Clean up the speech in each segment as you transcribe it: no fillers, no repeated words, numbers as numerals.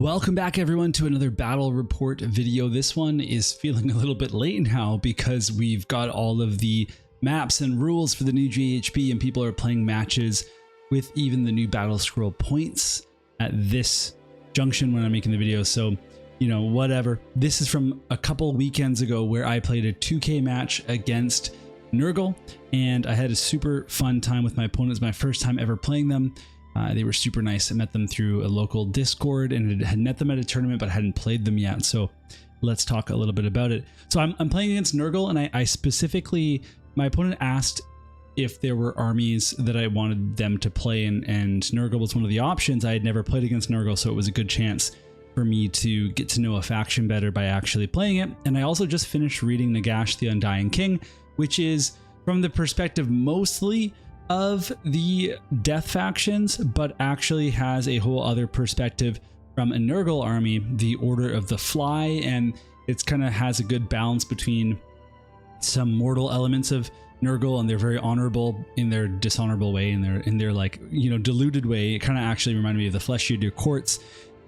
Welcome back everyone to another battle report video. This one is feeling a little bit late now because we've got all of the maps and rules for the new GHB and people are playing matches with even the new battle scroll points at this junction when I'm making the video. So, you know, whatever. This is from a couple weekends ago where I played a 2K match against Nurgle and I had a super fun time with my opponents. My first time ever playing them. They were super nice. I met them through a local Discord and had met them at a tournament, but hadn't played them yet. So let's talk a little bit about it. So I'm playing against Nurgle, and I specifically, my opponent asked if there were armies that I wanted them to play, and Nurgle was one of the options. I had never played against Nurgle, so it was a good chance for me to get to know a faction better by actually playing it. And I also just finished reading Nagash the Undying King, which is from the perspective mostly of the death factions, but actually has a whole other perspective from a Nurgle army, the Order of the Fly, and it's kind of has a good balance between some mortal elements of Nurgle, and they're very honorable in their dishonorable way, in their like, you know, diluted way. It kind of actually reminded me of the Flesh Eater Courts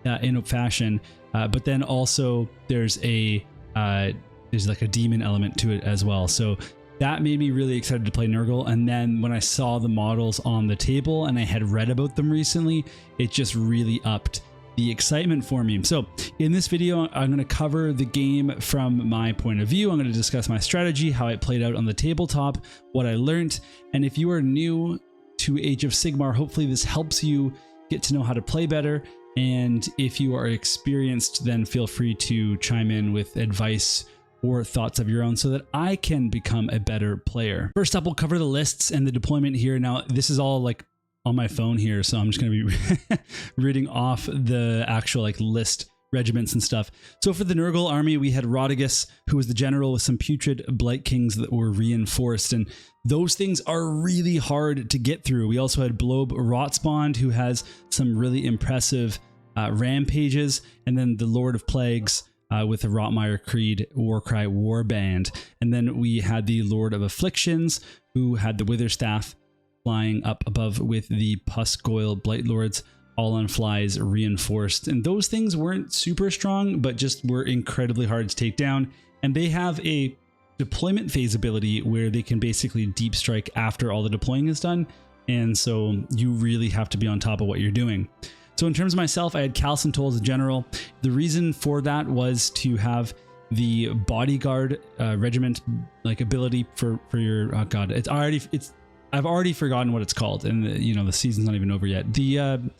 in a fashion, but then also there's like a demon element to it as well. So that made me really excited to play Nurgle. And then when I saw the models on the table and I had read about them recently, it just really upped the excitement for me. So in this video, I'm going to cover the game from my point of view. I'm going to discuss my strategy, how it played out on the tabletop, what I learned. And if you are new to Age of Sigmar, hopefully this helps you get to know how to play better. And if you are experienced, then feel free to chime in with advice or thoughts of your own so that I can become a better player. First up, we'll cover the lists and the deployment here. Now, this is all like on my phone here, so I'm just going to be reading off the actual like list regiments and stuff. So for the Nurgle army, we had Rodigus, who was the general with some putrid Blight Kings that were reinforced, and those things are really hard to get through. We also had Blob Rotsbond, who has some really impressive rampages, and then the Lord of Plagues, with the Rotmire Creed Warcry Warband. And then we had the Lord of Afflictions, who had the Witherstaff flying up above with the Pusgoyle Blight Lords, all on flies reinforced. And those things weren't super strong, but just were incredibly hard to take down. And they have a deployment phase ability where they can basically deep strike after all the deploying is done. And so you really have to be on top of what you're doing. So in terms of myself, I had Calcintol as a general. The reason for that was to have the bodyguard regiment like ability for your, oh god, I've already forgotten what it's called, and you know, the season's not even over yet. The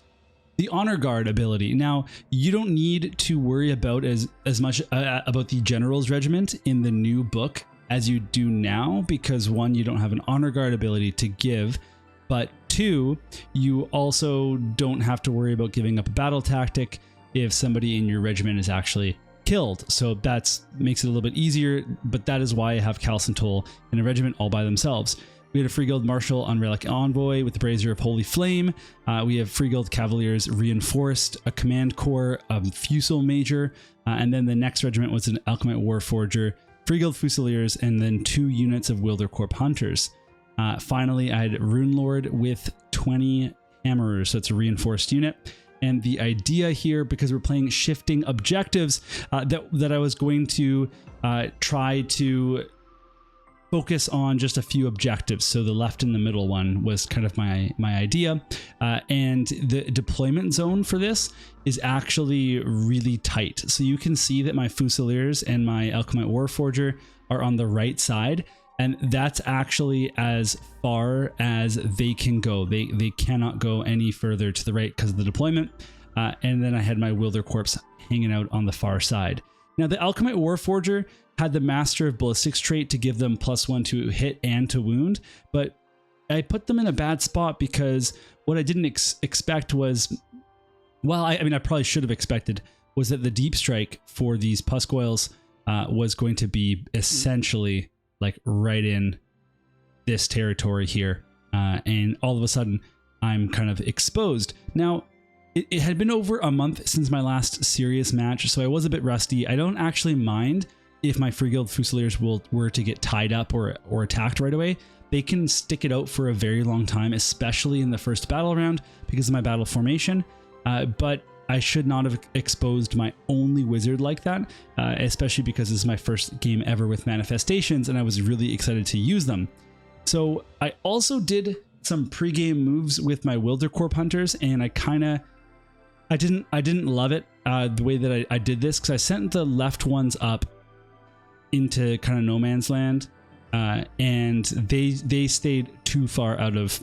honor guard ability. Now, you don't need to worry about as much about the general's regiment in the new book as you do now, because one, you don't have an honor guard ability to give, but two, you also don't have to worry about giving up a battle tactic if somebody in your regiment is actually killed. So that makes it a little bit easier, but that is why I have Calcintol in a regiment all by themselves. We had a Freeguild Marshal on Relic Envoy with the Brazier of Holy Flame. We have Freeguild Cavaliers Reinforced, a Command Corps, a Fusel Major, and then the next regiment was an Alchemite Warforger, Freeguild Fusiliers, and then 2 units of Wildercorp Hunters. Finally, I had Rune Lord with 20 Hammerers, so it's a reinforced unit. And the idea here, because we're playing shifting objectives, that I was going to try to focus on just a few objectives. So the left and the middle one was kind of my idea. And the deployment zone for this is actually really tight. So you can see that my Fusiliers and my Alchemite Warforger are on the right side. And that's actually as far as they can go. They cannot go any further to the right because of the deployment. And then I had my Wildercorps hanging out on the far side. Now the Alchemite Warforger had the Master of Ballistics trait to give them +1 to hit and to wound, but I put them in a bad spot because what I didn't expect was, well, I mean, I probably should have expected, was that the deep strike for these Pusgoyles was going to be essentially like right in this territory here. And all of a sudden I'm kind of exposed. Now, it had been over a month since my last serious match, so I was a bit rusty. I don't actually mind if my Freeguild Fusiliers were to get tied up or attacked right away. They can stick it out for a very long time, especially in the first battle round because of my battle formation. But I should not have exposed my only wizard like that, especially because this is my first game ever with manifestations and I was really excited to use them. So I also did some pre-game moves with my Wildercorp hunters, and I didn't love it the way that I did this, because I sent the left ones up into kind of no man's land, and they stayed too far out of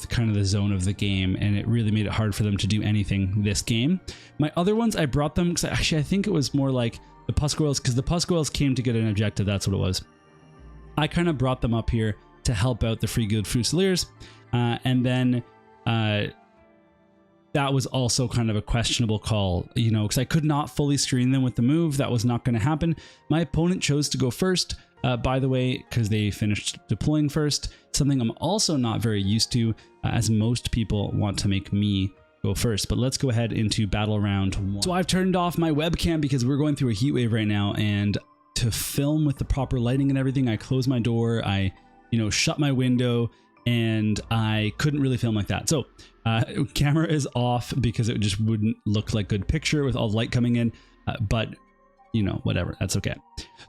kind of the zone of the game, and it really made it hard for them to do anything this game. My other ones, I brought them because actually I think it was more like the Puscoils, because the Puscoils came to get an objective. That's what it was. I kind of brought them up here to help out the Free Guild Fusiliers, and then that was also kind of a questionable call, you know, because I could not fully screen them with the move. That was not going to happen. My opponent chose to go first, by the way, because they finished deploying first, something I'm also not very used to, as most people want to make me go first. But let's go ahead into battle round 1. So I've turned off my webcam because we're going through a heat wave right now, and to film with the proper lighting and everything, I closed my door, I, you know, shut my window, and I couldn't really film like that. So camera is off because it just wouldn't look like good picture with all the light coming in, but you know, whatever, that's okay.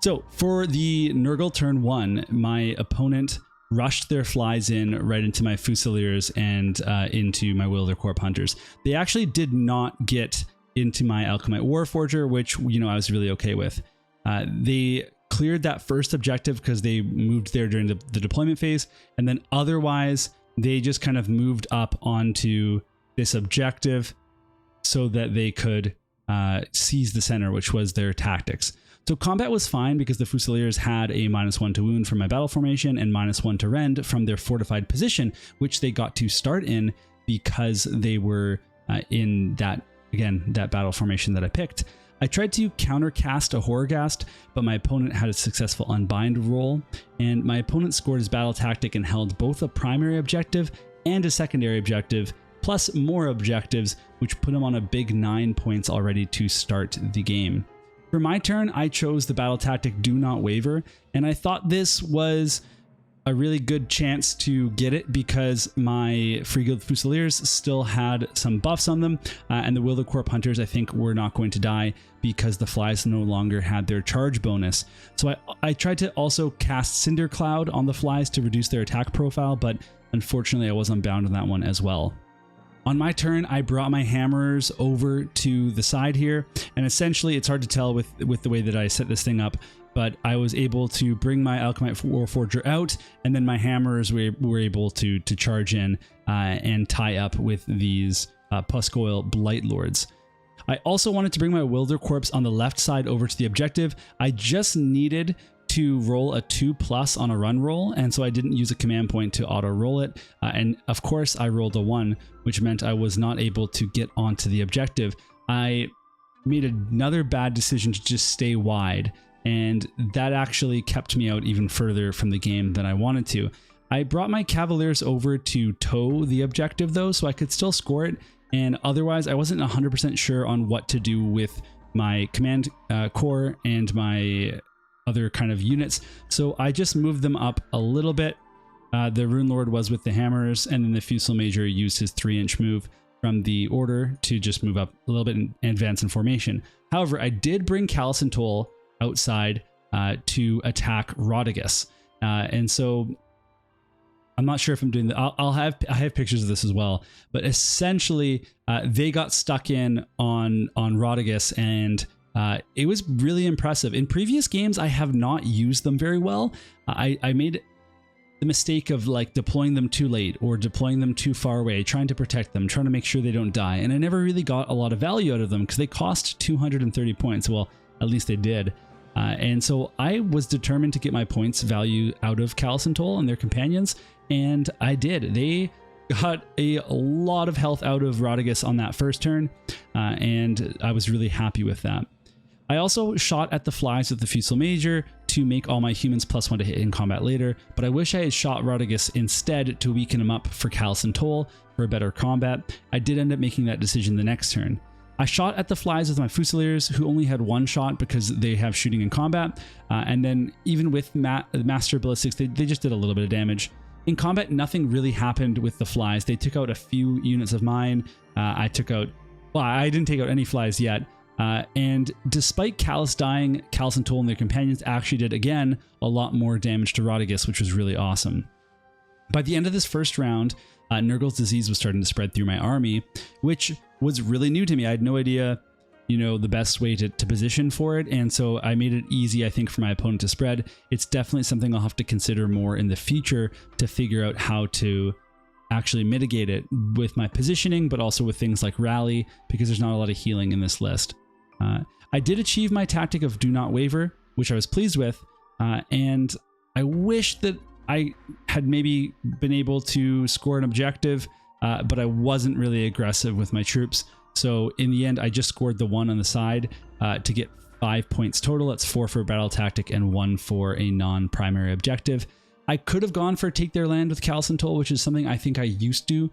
So for the Nurgle turn 1, my opponent rushed their flies in right into my Fusiliers and into my Wildercorp hunters. They actually did not get into my Alchemite Warforger, which, you know, I was really okay with. They cleared that first objective because they moved there during the deployment phase, and then otherwise they just kind of moved up onto this objective so that they could seize the center, which was their tactics. So combat was fine because the Fusiliers had a -1 to wound from my battle formation and -1 to rend from their fortified position, which they got to start in because they were in that, again, that battle formation that I picked. I tried to countercast a Horrorghast, but my opponent had a successful unbind roll, and my opponent scored his battle tactic and held both a primary objective and a secondary objective, plus more objectives, which put him on a big 9 points already to start the game. For my turn, I chose the battle tactic Do Not Waver, and I thought this was a really good chance to get it because my Free Guild Fusiliers still had some buffs on them, and the Wildercorp hunters I think were not going to die because the flies no longer had their charge bonus. So I tried to also cast Cinder Cloud on the flies to reduce their attack profile, but unfortunately I wasn't bound on that one as well. On my turn, I brought my hammerers over to the side here, and essentially it's hard to tell with the way that I set this thing up, but I was able to bring my Alchemite Warforger out, and then my hammerers were able to charge in and tie up with these Puscoil Blight Lords. I also wanted to bring my Wildercorps on the left side over to the objective. I just needed to roll a 2+ on a run roll, and so I didn't use a command point to auto roll it, and of course I rolled a 1, which meant I was not able to get onto the objective. I made another bad decision to just stay wide, and that actually kept me out even further from the game than I wanted to. I brought my Cavaliers over to tow the objective though, so I could still score it, and otherwise I wasn't 100% sure on what to do with my command corps and my other kind of units, so I just moved them up a little bit. The Rune Lord was with the hammers, and then the Fusilier Major used his 3-inch move from the order to just move up a little bit and advance in formation. However, I did bring Callus and Toll outside to attack Rotigus, and so I'm not sure if I'm doing that. I have pictures of this as well, but essentially they got stuck in on Rotigus, and it was really impressive. In previous games, I have not used them very well. I made the mistake of like deploying them too late or deploying them too far away, trying to protect them, trying to make sure they don't die, and I never really got a lot of value out of them because they cost 230 points. Well, at least they did. And so I was determined to get my points value out of Callus and Toll and their companions, and I did. They got a lot of health out of Rotigus on that first turn, and I was really happy with that. I also shot at the flies with the Fusilier Major to make all my humans +1 to hit in combat later, but I wish I had shot Rotigus instead to weaken him up for Callus and Toll for a better combat. I did end up making that decision the next turn. I shot at the flies with my Fusiliers, who only had 1 shot because they have shooting in combat, and then even with Master Ballistics, they just did a little bit of damage. In combat, nothing really happened with the flies. They took out a few units of mine. I took out Well, I didn't take out any flies yet. And despite Callus dying, Callus and Toll and their companions actually did, again, a lot more damage to Rotigus, which was really awesome. By the end of this first round, Nurgle's disease was starting to spread through my army, which was really new to me. I had no idea, you know, the best way to position for it. And so I made it easy, I think, for my opponent to spread. It's definitely something I'll have to consider more in the future to figure out how to actually mitigate it with my positioning, but also with things like rally, because there's not a lot of healing in this list. I did achieve my tactic of do not waver, which I was pleased with. And I wish that I had maybe been able to score an objective, but I wasn't really aggressive with my troops. So in the end, I just scored the 1 on the side to get 5 points total. That's 4 for battle tactic and 1 for a non-primary objective. I could have gone for take their land with Callus and Toll, which is something I think I used to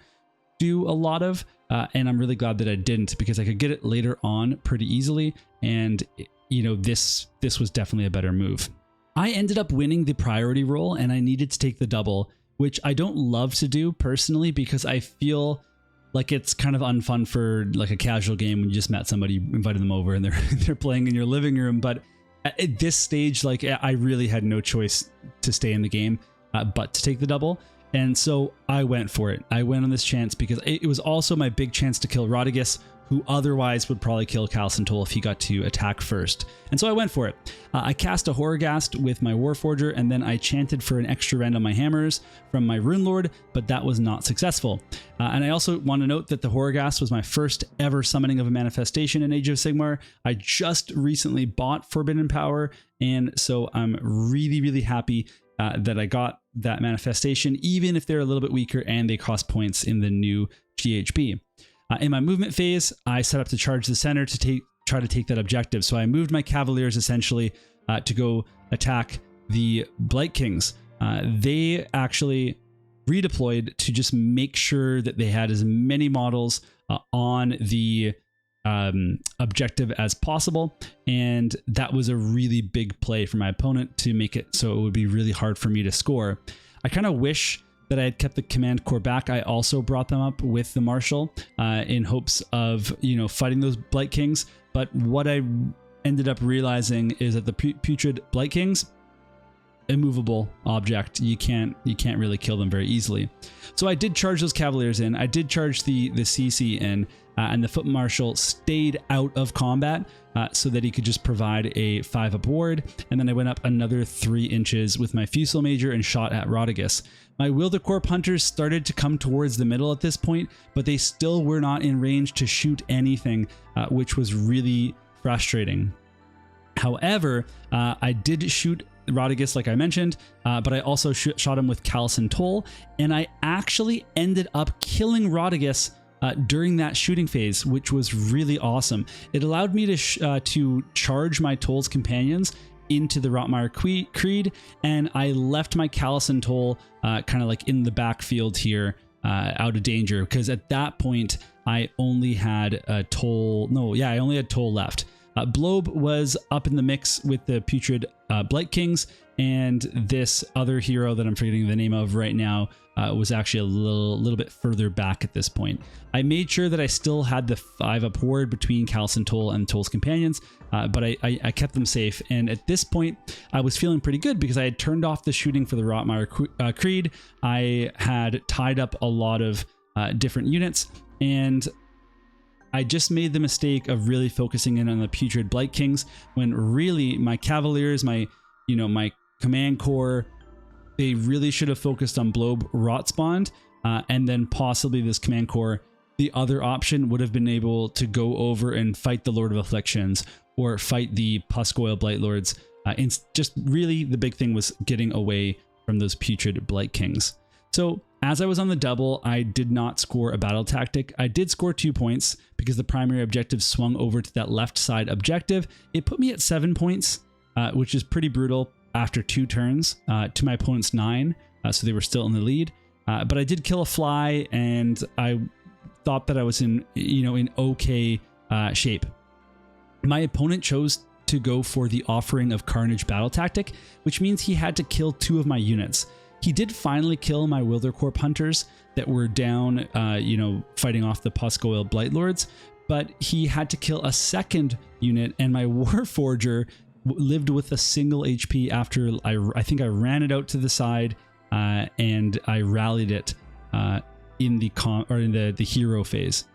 do a lot of, and I'm really glad that I didn't, because I could get it later on pretty easily. And you know, this was definitely a better move. I ended up winning the priority roll, and I needed to take the double, which I don't love to do personally, because I feel like it's kind of unfun for like a casual game when you just met somebody, invited them over, and they're playing in your living room. But at this stage, like, I really had no choice to stay in the game but to take the double. And so I went for it. I went on this chance because it was also my big chance to kill Rotigus, who otherwise would probably kill Callus and Toll if he got to attack first. And so I went for it. I cast a Horrorghast with my Warforger, and then I chanted for an extra rend on my hammers from my Rune Lord, but that was not successful. And I also want to note that the Horrorghast was my first ever summoning of a manifestation in Age of Sigmar. I just recently bought Forbidden Power, and so I'm really, really happy that I got that manifestation, even if they're a little bit weaker and they cost points in the new GHB. In my movement phase, I set up to charge the center to try to take that objective. So I moved my Cavaliers essentially to go attack the Blight Kings. They actually redeployed to just make sure that they had as many models on the objective as possible. And that was a really big play for my opponent to make it so it would be really hard for me to score. I kind of wish that I had kept the command corps back. I also brought them up with the Marshal in hopes of, you know, fighting those Blight Kings. But what I ended up realizing is that the Putrid Blight Kings, immovable object. You can't really kill them very easily. So I did charge those Cavaliers in. I did charge the CC in, and the Foot Marshal stayed out of combat so that he could just provide a 5-up ward. And then I went up another 3 inches with my Fusel Major and shot at Rotigus. My Wildercorp Hunters started to come towards the middle at this point, but they still were not in range to shoot anything, which was really frustrating. However, I did shoot Rotigus, like I mentioned, but I also shot him with Callus and Toll, and I actually ended up killing Rotigus during that shooting phase, which was really awesome. It allowed me to charge my Toll's companions into the Rotmire Creed, and I left my Callus and Toll kind of like in the backfield here, out of danger, because at that point I only had Toll left. Blobe was up in the mix with the Putrid Blight Kings, and this other hero that I'm forgetting the name of right now was actually a little bit further back at this point. I made sure that I still had the 5-up ward between Callus and Toll and Toll's companions, but I kept them safe. And at this point, I was feeling pretty good because I had turned off the shooting for the Rotmire Creed. I had tied up a lot of different units, and I just made the mistake of really focusing in on the Putrid Blight Kings, when really my Cavaliers, my command corps, they really should have focused on Blobe Rotspawned, and then possibly this command corps. The other option would have been able to go over and fight the Lord of Afflictions or fight the Puscoil Blight Lords. Just really the big thing was getting away from those Putrid Blight Kings. So as I was on the double, I did not score a battle tactic. I did score 2 points because the primary objective swung over to that left side objective. It put me at 7 points, which is pretty brutal after 2 turns to my opponent's 9. So they were still in the lead. But I did kill a fly, and I thought that I was in okay shape. My opponent chose to go for the Offering of Carnage battle tactic, which means he had to kill 2 of my units. He did finally kill my Wildercorp Hunters that were down, fighting off the Puscoil Blight Lords, but he had to kill a second unit, and my Warforger lived with a single HP after I think I ran it out to the side and I rallied it in the hero phase.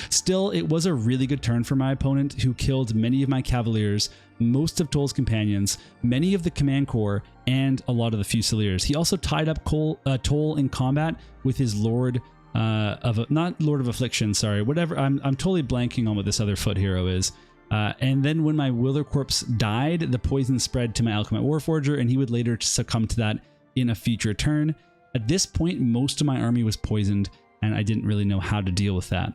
Still, it was a really good turn for my opponent, who killed many of my cavaliers, most of Toll's companions, many of the command corps, and a lot of the fusiliers. He also tied up Toll in combat with his Lord not Lord of Affliction, sorry, whatever. I'm totally blanking on what this other foot hero is. And then when my Wither Corpse died, the poison spread to my Alchemite Warforger, and he would later succumb to that in a future turn. At this point, most of my army was poisoned, and I didn't really know how to deal with that.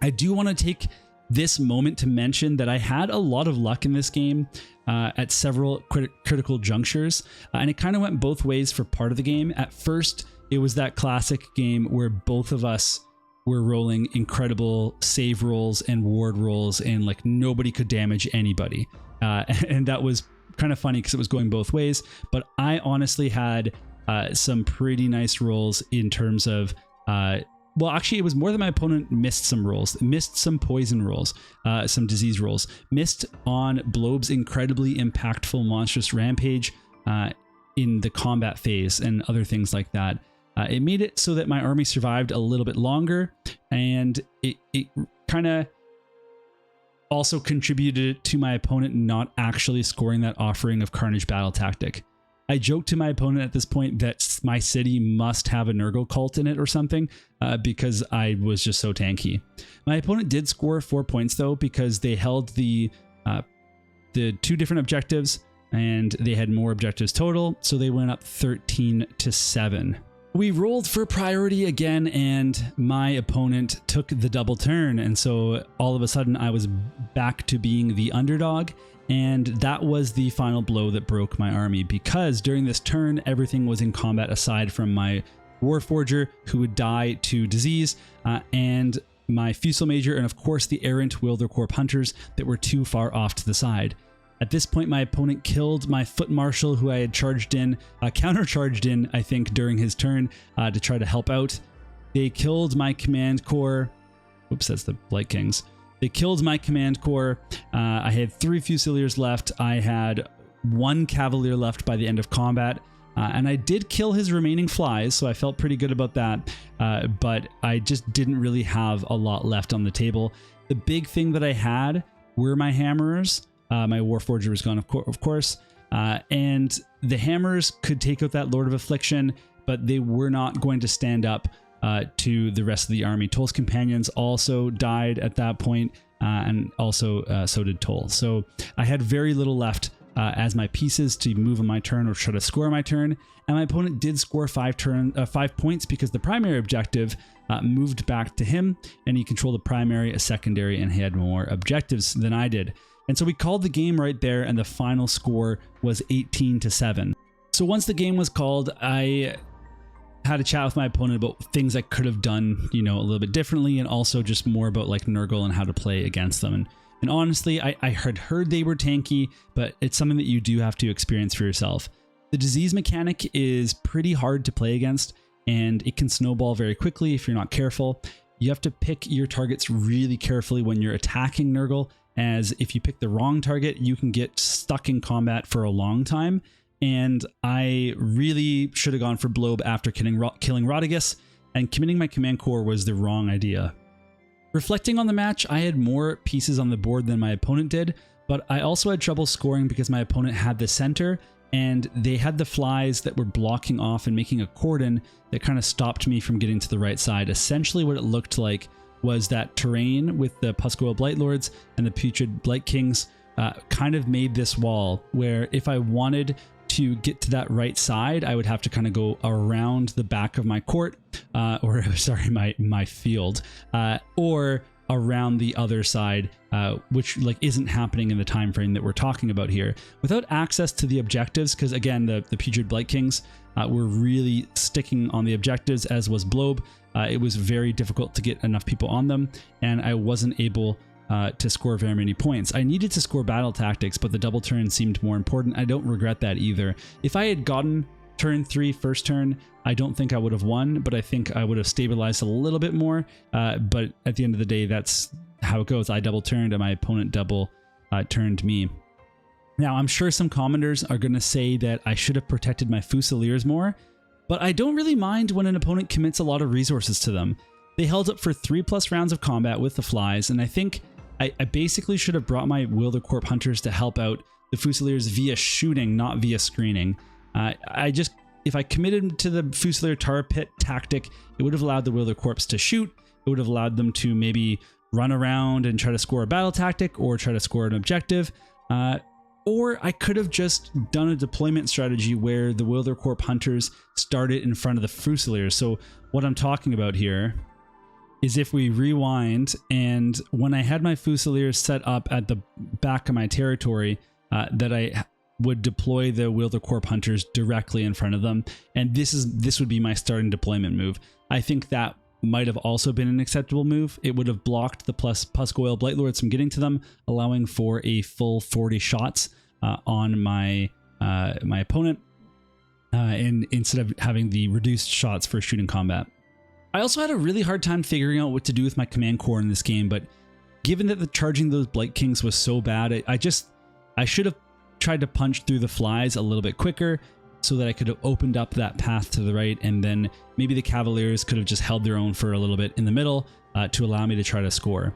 I do want to take this moment to mention that I had a lot of luck in this game at several critical junctures, and it kind of went both ways for part of the game. At first, it was that classic game where both of us were rolling incredible save rolls and ward rolls, and like nobody could damage anybody. And that was kind of funny because it was going both ways. But I honestly had some pretty nice rolls in terms of well, actually, it was more than my opponent missed some rolls, missed some poison rolls, some disease rolls, missed on Blobe's incredibly impactful monstrous rampage in the combat phase and other things like that. It made it so that my army survived a little bit longer, and it kind of also contributed to my opponent not actually scoring that offering of Carnage battle tactic. I joked to my opponent at this point that my city must have a Nurgle cult in it or something because I was just so tanky. My opponent did score 4 points though, because they held the 2 different objectives and they had more objectives total, so they went up 13-7. We rolled for priority again, and my opponent took the double turn, and so all of a sudden I was back to being the underdog. And that was the final blow that broke my army, because during this turn, everything was in combat aside from my Warforger, who would die to disease, and my Fusel Major, and of course the errant Wildercorp hunters that were too far off to the side. At this point, my opponent killed my Foot Marshal, who I had charged in, counter-charged in, I think, during his turn to try to help out. They killed my Command Corps. Oops, that's the Blight Kings. They killed my Command Corps. I had 3 Fusiliers left. I had 1 Cavalier left by the end of combat. And I did kill his remaining flies, so I felt pretty good about that. But I just didn't really have a lot left on the table. The big thing that I had were my Hammerers. My Warforger was gone, of course. And the Hammers could take out that Lord of Affliction, but they were not going to stand up to the rest of the army. Toll's companions also died at that point, and also so did Toll. So I had very little left as my pieces to move on my turn or try to score my turn. And my opponent did score 5 points because the primary objective moved back to him, and he controlled a primary, a secondary, and he had more objectives than I did. And so we called the game right there, and the final score was 18-7. So once the game was called, I had a chat with my opponent about things I could have done, you know, a little bit differently, and also just more about like Nurgle and how to play against them. And honestly, I had heard they were tanky, but it's something that you do have to experience for yourself. The disease mechanic is pretty hard to play against, and it can snowball very quickly if you're not careful. You have to pick your targets really carefully when you're attacking Nurgle, as if you pick the wrong target, you can get stuck in combat for a long time. And I really should have gone for Blobe after killing Rodigus, and committing my Command Corps was the wrong idea. Reflecting on the match, I had more pieces on the board than my opponent did, but I also had trouble scoring because my opponent had the center, and they had the flies that were blocking off and making a cordon that kind of stopped me from getting to the right side. Essentially what it looked like was that terrain with the Puscoil Blightlords and the Putrid Blight Kings kind of made this wall where if I wanted to get to that right side, I would have to kind of go around the back of my court, or sorry, my field, or around the other side, which like isn't happening in the time frame that we're talking about here. Without access to the objectives, because again, the Putrid Blight Kings were really sticking on the objectives, as was Blobe. It was very difficult to get enough people on them, and I wasn't able to score very many points. I needed to score battle tactics, but the double turn seemed more important. I don't regret that either. If I had gotten turn 3 first turn, I don't think I would have won, but I think I would have stabilized a little bit more. But at the end of the day, that's how it goes. I double turned and my opponent double turned me. Now, I'm sure some commenters are going to say that I should have protected my Fusiliers more, but I don't really mind when an opponent commits a lot of resources to them. They held up for 3+ rounds of combat with the flies, and I think I basically should have brought my Wildercorp hunters to help out the Fusiliers via shooting, not via screening. If I committed to the Fusilier tar pit tactic, it would have allowed the Wildercorps to shoot. It would have allowed them to maybe run around and try to score a battle tactic or try to score an objective. Or I could have just done a deployment strategy where the Wildercorp hunters started in front of the Fusiliers. So what I'm talking about here is if we rewind, and when I had my Fusiliers set up at the back of my territory, that I would deploy the Wildercorp hunters directly in front of them, and this would be my starting deployment move. I think that might have also been an acceptable move. It would have blocked the Pusgoyle Blightlords from getting to them, allowing for a full 40 shots on my my opponent, and instead of having the reduced shots for shooting combat. I also had a really hard time figuring out what to do with my command core in this game, but given that the charging those Blight Kings was so bad, I should have tried to punch through the flies a little bit quicker so that I could have opened up that path to the right, and then maybe the Cavaliers could have just held their own for a little bit in the middle to allow me to try to score.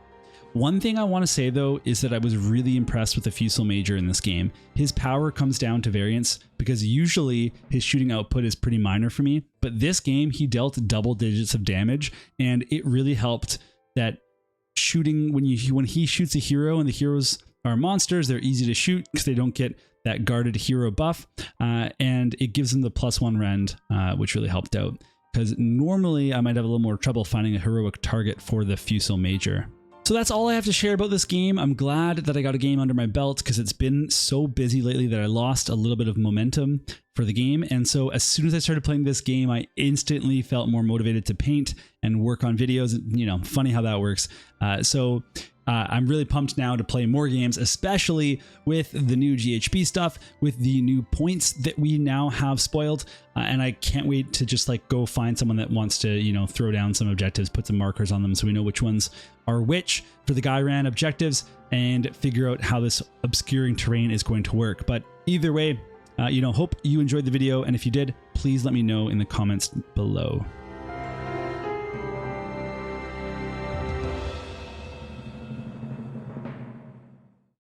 One thing I want to say though is that I was really impressed with the Fusel Major in this game. His power comes down to variance because usually his shooting output is pretty minor for me, but this game he dealt double digits of damage, and it really helped that shooting when he shoots a hero, and the heroes are monsters, they're easy to shoot because they don't get that guarded hero buff, and it gives them the +1 rend, which really helped out because normally I might have a little more trouble finding a heroic target for the Fusel Major. So that's all I have to share about this game. I'm glad that I got a game under my belt because it's been so busy lately that I lost a little bit of momentum for the game. And so as soon as I started playing this game, I instantly felt more motivated to paint and work on videos. You know, funny how that works. I'm really pumped now to play more games, especially with the new GHB stuff, with the new points that we now have spoiled. And I can't wait to just like go find someone that wants to, you know, throw down some objectives, put some markers on them so we know which ones are which for the Gairan objectives, and figure out how this obscuring terrain is going to work. But either way, hope you enjoyed the video. And if you did, please let me know in the comments below.